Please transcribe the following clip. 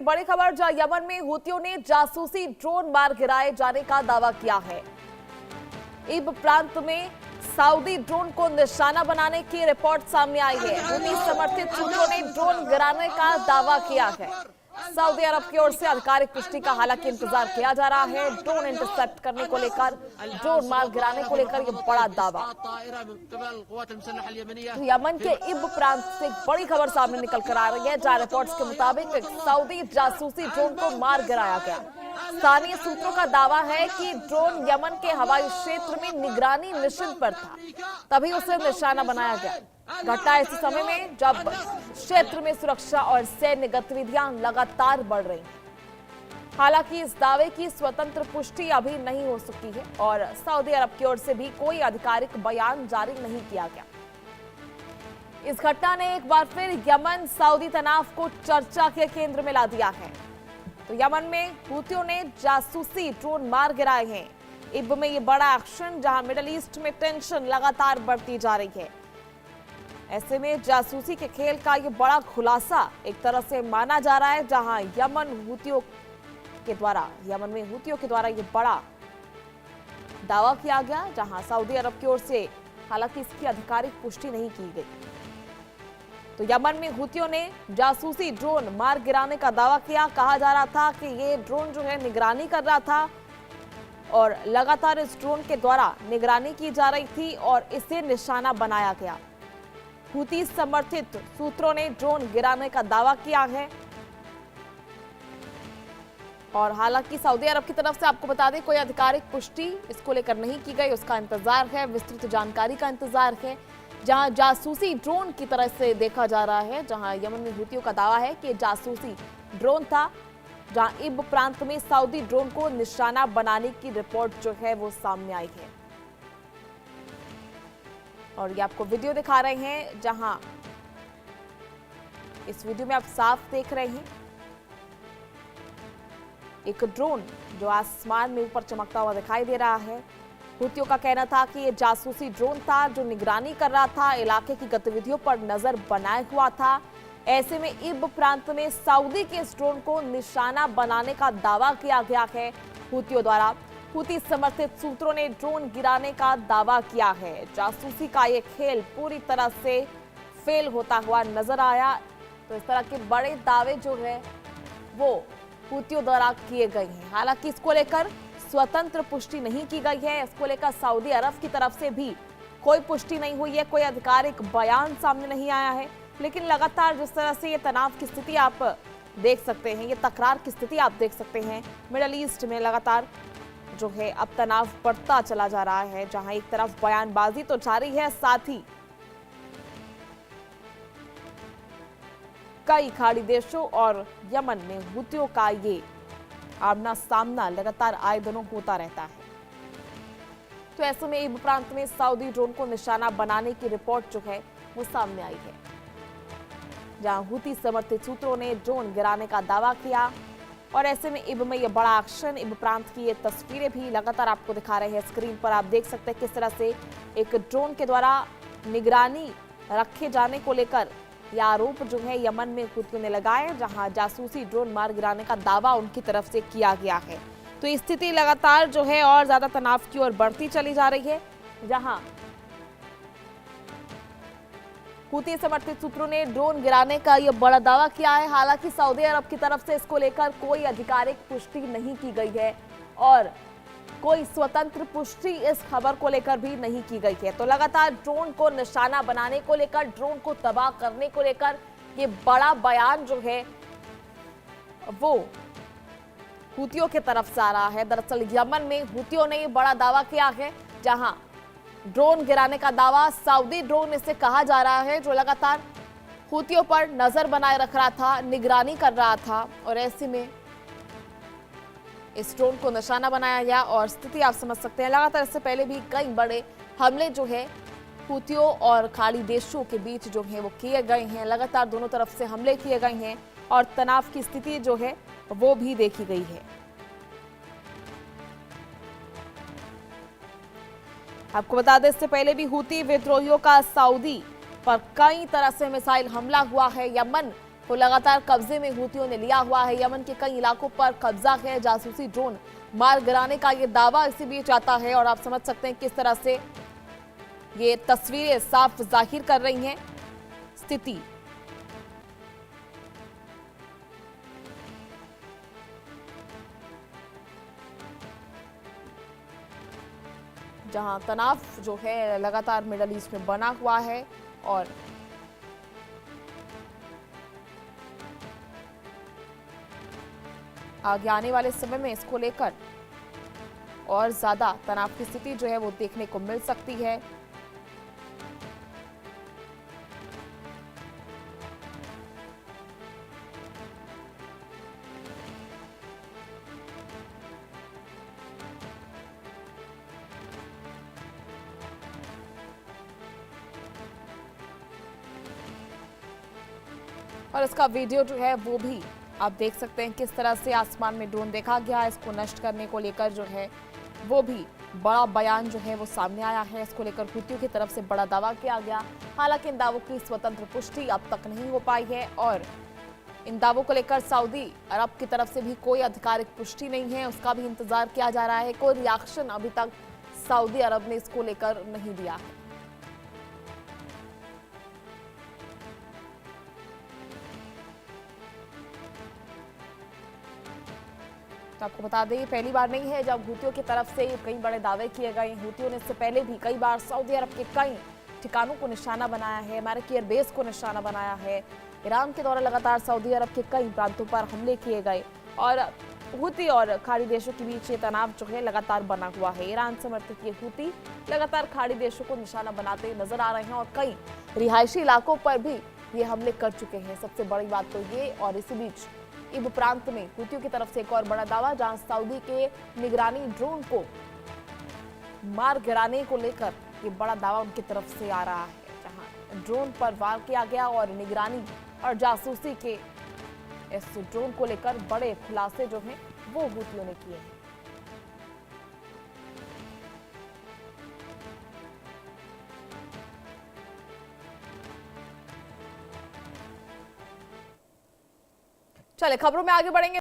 बड़ी खबर, जहां यमन में हूतियों ने जासूसी ड्रोन मार गिराए जाने का दावा किया है। इब प्रांत में सऊदी ड्रोन को निशाना बनाने की रिपोर्ट सामने आई है। हूती समर्थित सूत्रों ने ड्रोन गिराने का दावा किया है। सऊदी अरब की ओर से आधिकारिक पुष्टि का हालांकि इंतजार किया जा रहा है। ड्रोन इंटरसेप्ट करने को लेकर, ड्रोन मार गिराने को लेकर यह बड़ा दावा। यमन के इब प्रांत से एक बड़ी खबर सामने निकल कर आ रही है, जहां रिपोर्ट्स के मुताबिक एक सऊदी जासूसी ड्रोन को मार गिराया गया। स्थानीय सूत्रों का दावा है कि ड्रोन यमन के हवाई क्षेत्र में निगरानी मिशन पर था, तभी उसे निशाना बनाया गया। घटना ऐसे समय में जब क्षेत्र में सुरक्षा और सैन्य गतिविधियां लगातार बढ़ रही हैं। हालांकि इस दावे की स्वतंत्र पुष्टि अभी नहीं हो सकी है और सऊदी अरब की ओर से भी कोई आधिकारिक बयान जारी नहीं किया गया। इस घटना ने एक बार फिर यमन सऊदी तनाव को चर्चा के केंद्र में ला दिया है। तो यमन में हूतियों ने जासूसी ड्रोन मार गिराए हैं। इब में ये बड़ा एक्शन, जहां मिडिल ईस्ट में टेंशन लगातार बढ़ती जा रही है। ऐसे में जासूसी के खेल का ये बड़ा खुलासा एक तरह से माना जा रहा है, जहां यमन में हूतियों के द्वारा ये बड़ा दावा किया गया, जहां सऊदी अरब की ओर से हालांकि इसकी आधिकारिक पुष्टि नहीं की गई। तो यमन में हूतियों ने जासूसी ड्रोन मार गिराने का दावा किया। कहा जा रहा था कि ये ड्रोन जो है निगरानी कर रहा था और लगातार इस ड्रोन के द्वारा निगरानी की जा रही थी और इसे निशाना बनाया गया। हूती समर्थित सूत्रों ने ड्रोन गिराने का दावा किया है और हालांकि सऊदी अरब की तरफ से आपको बता दें कोई आधिकारिक पुष्टि इसको लेकर नहीं की गई। उसका इंतजार है, विस्तृत जानकारी का इंतजार है। जहां जासूसी ड्रोन की तरह से देखा जा रहा है, जहां यमन में हूतियों का दावा है कि जासूसी ड्रोन था, जहां इब प्रांत में सऊदी ड्रोन को निशाना बनाने की रिपोर्ट जो है वो सामने आई है। और ये आपको वीडियो दिखा रहे हैं, जहां इस वीडियो में आप साफ देख रहे हैं एक ड्रोन जो आसमान में ऊपर चमकता हुआ दिखाई दे रहा है। हूतियों का कहना था कि ये जासूसी ड्रोन था जो निगरानी कर रहा था, इलाके की गतिविधियों पर नजर बनाए हुआ था। ऐसे में इब प्रांत में सऊदी के इस ड्रोन को निशाना बनाने का दावा किया गया है हूतियों द्वारा। हूती समर्थित सूत्रों ने ड्रोन गिराने का दावा किया है। जासूसी का ये खेल पूरी तरह से फेल होता हुआ नजर आया। तो इस तरह के बड़े दावे जो है वो हूतियों द्वारा किए गए हैं। हालांकि इसको लेकर स्वतंत्र पुष्टि नहीं की गई है। इसको लेकर सऊदी अरब की तरफ से भी कोई पुष्टि नहीं हुई है, कोई आधिकारिक बयान सामने नहीं आया है। लेकिन लगातार जिस तरह से ये तनाव की स्थिति आप देख सकते हैं, ये तकरार की स्थिति आप देख सकते हैं, मिडिल ईस्ट में लगातार जो है अब तनाव बढ़ता चला जा रहा है। जहां एक तरफ बयानबाजी तो जारी है, साथ ही कई खाड़ी देशों और यमन में हूतियों का ये आमना सामना लगातार आए दिनों होता रहता है। तो ऐसे में इब प्रांत में सऊदी ड्रोन को निशाना बनाने की रिपोर्ट जो है वो सामने आई है, जहां हूती समर्थित सूत्रों ने ड्रोन गिराने का दावा किया। और ऐसे में इब में ये बड़ा एक्शन, इब प्रांत की ये तस्वीरें भी लगातार आपको दिखा रहे हैं स्क्रीन पर। आप देख सकते हैं किस तरह से एक ड्रोन के द्वारा निगरानी रखे जाने को लेकर यह आरोप जो है यमन में हूतियों ने लगाए, जहां जासूसी ड्रोन मार गिराने का दावा उनकी तरफ से किया गया है। तो स्थिति लगातार जो है और ज्यादा तनाव की ओर बढ़ती चली जा रही है, जहां हूती समर्थित सूत्रों ने ड्रोन गिराने का यह बड़ा दावा किया है। हालांकि सऊदी अरब की तरफ से इसको लेकर कोई आधिकारिक पुष्टि नहीं की गई है और कोई स्वतंत्र पुष्टि इस खबर को लेकर भी नहीं की गई है। तो लगातार ड्रोन को निशाना बनाने को लेकर, ड्रोन को तबाह करने को लेकर ये बड़ा बयान जो है वो हूतियों की तरफ से आ रहा है। दरअसल यमन में हूतियों ने ये बड़ा दावा किया है, जहां ड्रोन गिराने का दावा सऊदी ड्रोन इसे कहा जा रहा है, जो लगातार हूतियों पर नजर बनाए रख रहा था, निगरानी कर रहा था। और ऐसे में इस ड्रोन को निशाना बनाया गया और स्थिति आप समझ सकते हैं। लगातार इससे पहले भी कई बड़े हमले जो है हूतियों और खाड़ी देशों के बीच जो है वो किए गए हैं। लगातार दोनों तरफ से हमले किए गए हैं और तनाव की स्थिति जो है वो भी देखी गई है। आपको बता दें इससे पहले भी हूती विद्रोहियों का सऊदी पर कई तरह से मिसाइल हमला हुआ है। यमन को लगातार कब्जे में हूतियों ने लिया हुआ है। यमन के कई इलाकों पर कब्जा है। जासूसी ड्रोन मार गिराने का ये दावा इसी बीच आता है और आप समझ सकते हैं किस तरह से ये तस्वीरें साफ जाहिर कर रही हैं स्थिति। जहां तनाव जो है लगातार मिडल ईस्ट में बना हुआ है और आगे आने वाले समय में इसको लेकर और ज्यादा तनाव की स्थिति जो है वो देखने को मिल सकती है। और इसका वीडियो जो है वो भी आप देख सकते हैं किस तरह से आसमान में ड्रोन देखा गया। इसको नष्ट करने को लेकर जो है वो भी बड़ा बयान जो है वो सामने आया है। इसको लेकर हूतियों की तरफ से बड़ा दावा किया गया। हालांकि इन दावों की स्वतंत्र पुष्टि अब तक नहीं हो पाई है और इन दावों को लेकर सऊदी अरब की तरफ से भी कोई आधिकारिक पुष्टि नहीं है, उसका भी इंतजार किया जा रहा है। कोई रिएक्शन अभी तक सऊदी अरब ने इसको लेकर नहीं दिया है। तो आपको बता दें पहली बार नहीं है जब हूतियों की तरफ से कई बड़े दावे किए गए। हूतियों ने इससे पहले भी कई बार सऊदी अरब के कई ठिकानों को निशाना बनाया है, अमेरिकी एयरबेस को निशाना बनाया है। ईरान के दौरान लगातार सऊदी अरब के कई प्रांतों पर हमले किए गए और हूती और खाड़ी देशों के बीच ये तनाव जो है लगातार बना हुआ है। ईरान समर्थित ये हूती लगातार खाड़ी देशों को निशाना बनाते नजर आ रहे हैं और कई रिहायशी इलाकों पर भी ये हमले कर चुके हैं। सबसे बड़ी बात तो ये, और इसी बीच इब प्रांत में हूतियों की तरफ से एक और बड़ा दावा, जहां सऊदी के निगरानी ड्रोन को मार गिराने को लेकर ये बड़ा दावा उनकी तरफ से आ रहा है, जहां ड्रोन पर वार किया गया और निगरानी और जासूसी के इस ड्रोन को लेकर बड़े खुलासे जो हैं वो हूतियों ने किए हैं। चले खबरों में आगे बढ़ेंगे।